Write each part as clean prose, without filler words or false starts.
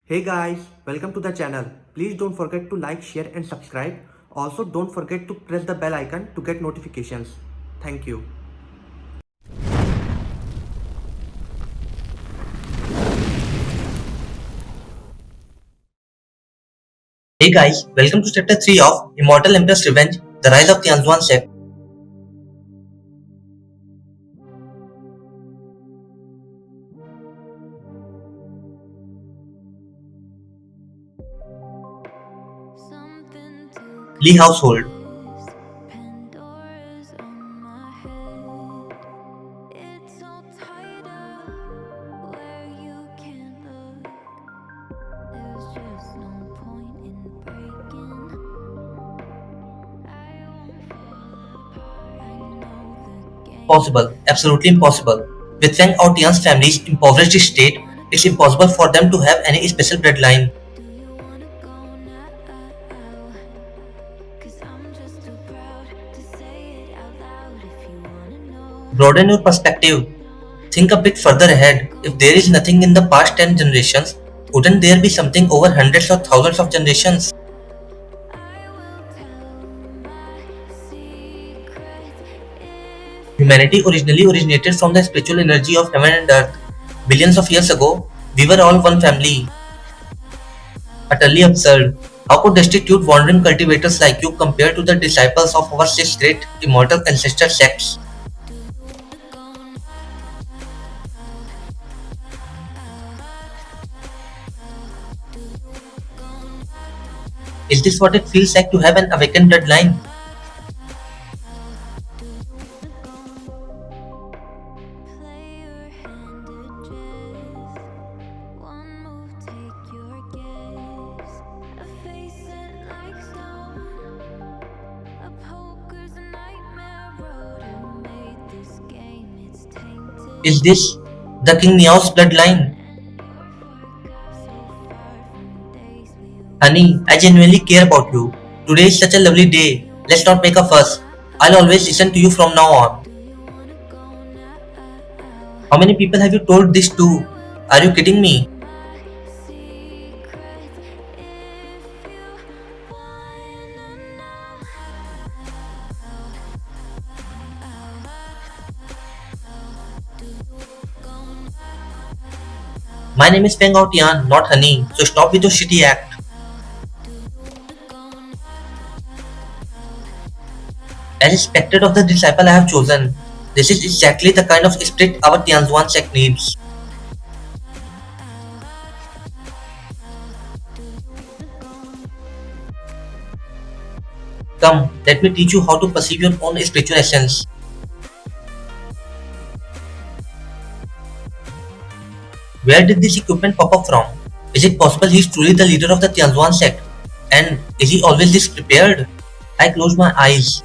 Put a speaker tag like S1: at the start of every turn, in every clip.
S1: Hey guys, welcome to the channel. Please don't forget to like, share and subscribe. Also don't forget to press the bell icon to get notifications. Thank you.
S2: Hey guys, welcome to chapter 3 of Immortal Empress Revenge, The Rise of the Anzuan Sect. Lee Household. Possible, absolutely impossible. With Feng Aotian's family's impoverished state, it's impossible for them to have any special bloodline. Broaden your perspective. Think a bit further ahead. If there is nothing in the past 10 generations, wouldn't there be something over hundreds or thousands of generations? Humanity originally originated from the spiritual energy of heaven and earth. Billions of years ago, we were all one family. Utterly absurd. How could destitute wandering cultivators like you compare to the disciples of our six great immortal ancestor sects? Is this what it feels like to have an awakened bloodline? Is this the King Niao's bloodline? Honey, I genuinely care about you. Today is such a lovely day. Let's not make a fuss. I'll always listen to you from now on. How many people have you told this to? Are you kidding me? My name is Feng Aotian, not Honey, so stop with your shitty act. As expected of the disciple I have chosen, this is exactly the kind of spirit our Tianzuan sect needs. Come, let me teach you how to perceive your own spiritual essence. Where did this equipment pop up from? Is it possible he is truly the leader of the Tianzuan sect? And is he always this prepared? I close my eyes.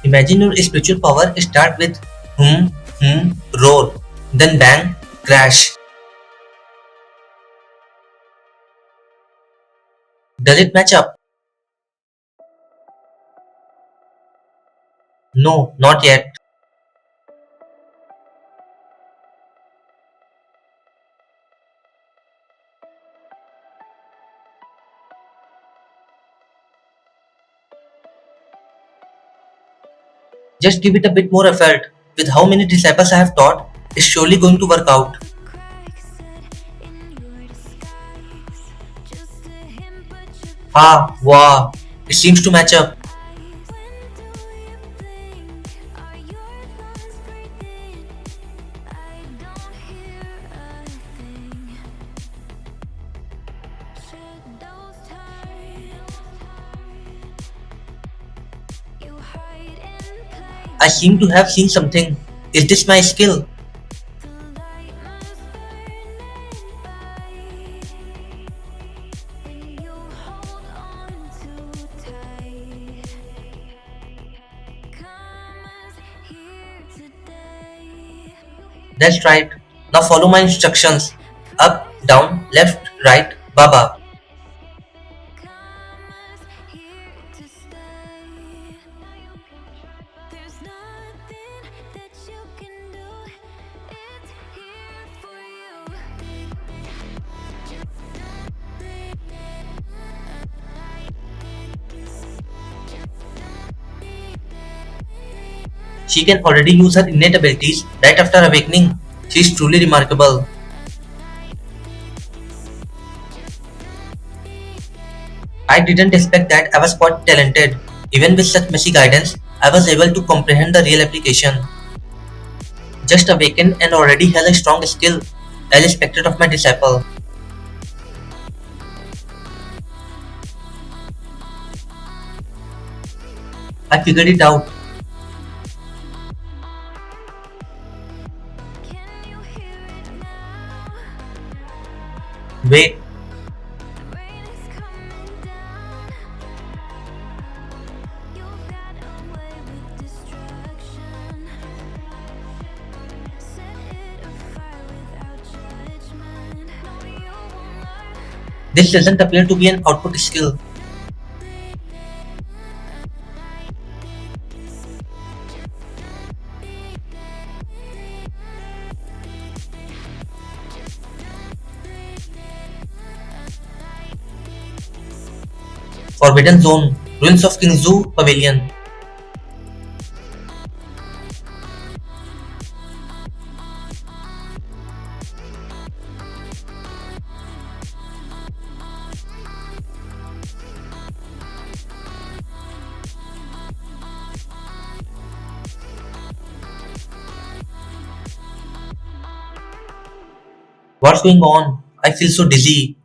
S2: Imagine your spiritual power start with roar, then bang, crash. Does it match up? No, not yet. Just give it a bit more effort. With how many disciples I have taught, it's surely going to work out. Ah, wow. It seems to match up. I seem to have seen something. Is this my skill? That's right. Now follow my instructions. Up, down, left, right, Baba. She can already use her innate abilities right after awakening. She is truly remarkable. I didn't expect that I was quite talented. Even with such messy guidance, I was able to comprehend the real application. Just awakened and already has a strong skill, as expected of my disciple. I figured it out. Wait, this doesn't appear to be an output skill. Forbidden Zone, Ruins of Kingzhou Pavilion. What's going on? I feel so dizzy.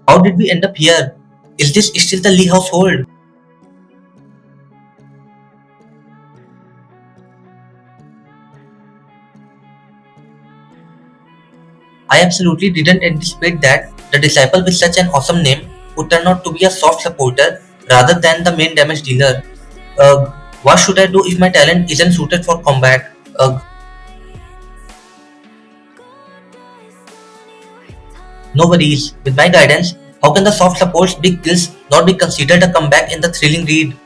S2: How did we end up here? Is this still the Lee household? I absolutely didn't anticipate that the disciple with such an awesome name would turn out to be a soft supporter rather than the main damage dealer. Ugh, what should I do if my talent isn't suited for combat? Ugh, no worries. With my guidance, how can the soft support's big kills not be considered a comeback in the thrilling read?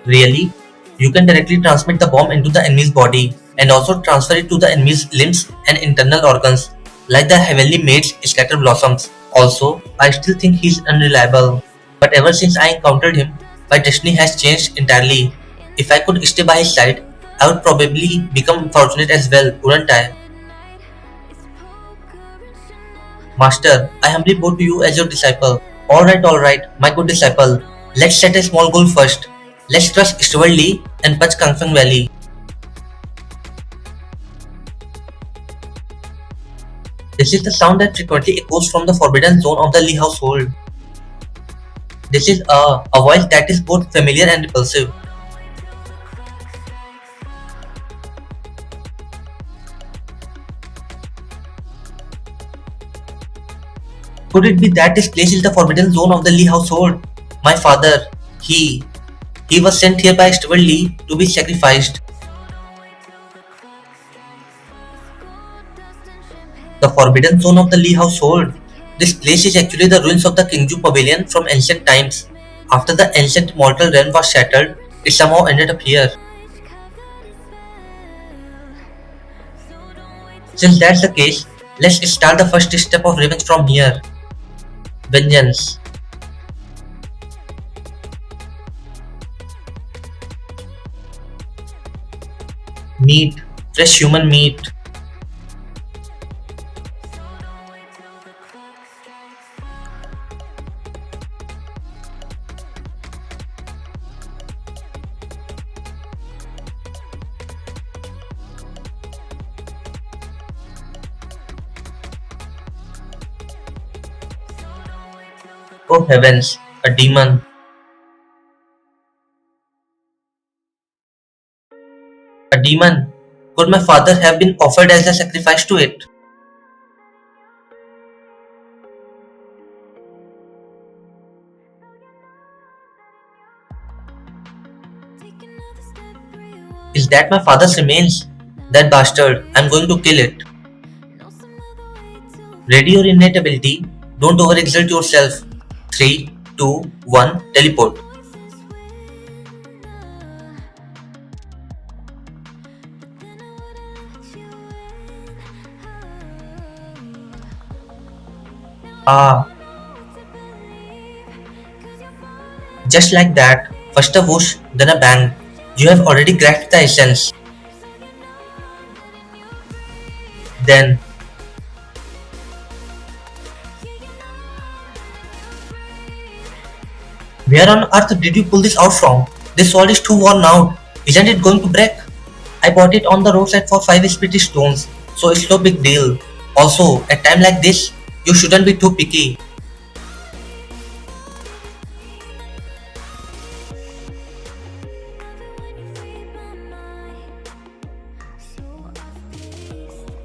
S2: Really? You can directly transmit the bomb into the enemy's body and also transfer it to the enemy's limbs and internal organs, like the heavenly maid's scatter blossoms. Also, I still think he's unreliable, but ever since I encountered him, my destiny has changed entirely. If I could stay by his side, I would probably become fortunate as well, wouldn't I? Master, I humbly bow to you as your disciple. Alright, my good disciple. Let's set a small goal first. Let's trust Stewart Lee and punch Kangfeng Valley. This is the sound that frequently echoes from the forbidden zone of the Lee household. This is a voice that is both familiar and repulsive. Could it be that this place is the forbidden zone of the Lee household? My father, he, he was sent here by Stewart Lee to be sacrificed. The forbidden zone of the Lee household. This place is actually the ruins of the Kingju Pavilion from ancient times. After the ancient mortal realm was shattered, it somehow ended up here. Since that's the case, let's start the first step of revenge from here. Vengeance. Meat. Fresh human meat. Oh heavens, a demon. A demon. Could my father have been offered as a sacrifice to it? Is that my father's remains? That bastard. I'm going to kill it. Ready your innate ability. Don't overexert yourself. 3, 2, 1, teleport. Ah, Just like that, first a whoosh, then a bang. You have already grasped the essence. Then, where on earth did you pull this out from? This sword is too worn out. Isn't it going to break? I bought it on the roadside for 5 split stones, so it's no big deal. Also, at time like this, you shouldn't be too picky.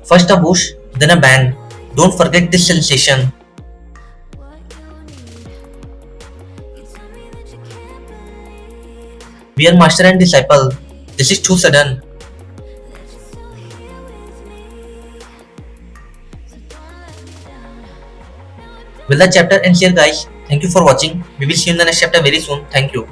S2: First a whoosh, then a bang. Don't forget this sensation. We are master and disciple. This is too sudden. Will the chapter ends here, guys? Thank you for watching. We will see you in the next chapter very soon. Thank you.